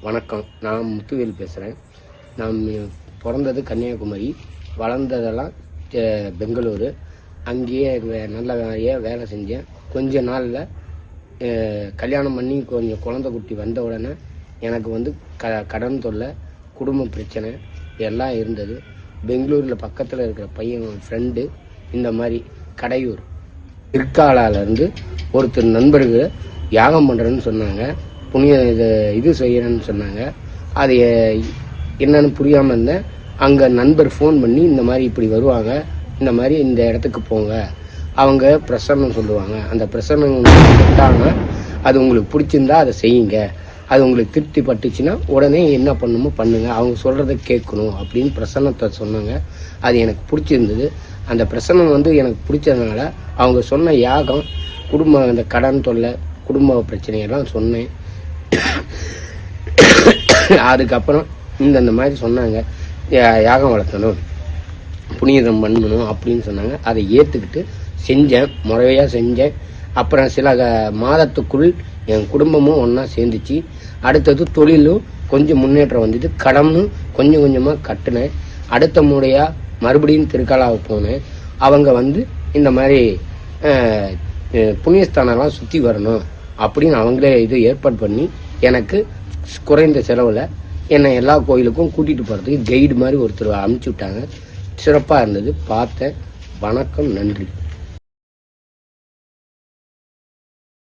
வணக்கம், நான் முத்துவேல் பேசுகிறேன். நான் பிறந்தது கன்னியாகுமரி, வளர்ந்ததெல்லாம் பெங்களூரு. அங்கேயே நல்ல வேலை செஞ்சேன். கொஞ்ச நாளில் கல்யாணம் பண்ணி கொஞ்சம் குழந்தை குட்டி வந்த உடனே எனக்கு கடன் தொல்லை, குடும்ப பிரச்சனை எல்லாம் இருந்தது. பெங்களூரில் பக்கத்தில் இருக்கிற பையன் ஃப்ரெண்டு இந்த மாதிரி கடையூர் திருக்காலாலேருந்து ஒருத்தர் நண்பர்கள் யாகம் பண்ணுறேன்னு சொன்னாங்க. புண்ணிய இது செய்யறேன்னு சொன்னாங்க. அது என்னன்னு புரியாமல் இருந்தேன். அங்கே நண்பர் ஃபோன் பண்ணி இந்த மாதிரி இப்படி வருவாங்க, இந்த மாதிரி இந்த இடத்துக்கு போங்க, அவங்க பிரசன்னம் சொல்லுவாங்க, அந்த பிரசன்னம் விட்டாங்க, அது உங்களுக்கு பிடிச்சிருந்தா அதை செய்யுங்க, அது உங்களுக்கு திருப்தி பட்டுச்சுன்னா உடனே என்ன பண்ணுமோ பண்ணுங்க, அவங்க சொல்கிறத கேட்கணும் அப்படின்னு பிரசன்னத்தை சொன்னாங்க. அது எனக்கு பிடிச்சிருந்தது. அந்த பிரசன்னம் எனக்கு பிடிச்சதுனால அவங்க சொன்ன யாகம், அந்த கடன் தொல்லை, குடும்ப பிரச்சனையெல்லாம் சொன்னேன். அதுக்கப்புறம் இந்த மாதிரி சொன்னாங்க, யாகம் வளர்த்தணும், புனிதம் பண்ணணும் அப்படின்னு சொன்னாங்க. அதை ஏற்றுக்கிட்டு செஞ்சேன், முறையாக செஞ்சேன். அப்புறம் சில மாதத்துக்குள் என் குடும்பமும் ஒன்றா சேர்ந்துச்சு. அடுத்தது தொழிலும் கொஞ்சம் முன்னேற்றம் வந்துட்டு, கடனும் கொஞ்சம் கொஞ்சமாக கட்டினேன். அடுத்த முறையாக மறுபடியும் திருக்காலாவுக்கு போனேன். அவங்க இந்த மாதிரி புண்ணியஸ்தானம்லாம் சுற்றி வரணும் அப்படின்னு அவங்களே இது ஏற்பாடு பண்ணி எனக்கு குறைந்த செலவில் என்னை எல்லா கோயிலுக்கும் கூட்டிகிட்டு போகிறதுக்கு கைடு மாதிரி ஒருத்தர் அனுப்பிச்சி விட்டாங்க. சிறப்பாக இருந்தது, பார்த்தேன். வணக்கம், நன்றி.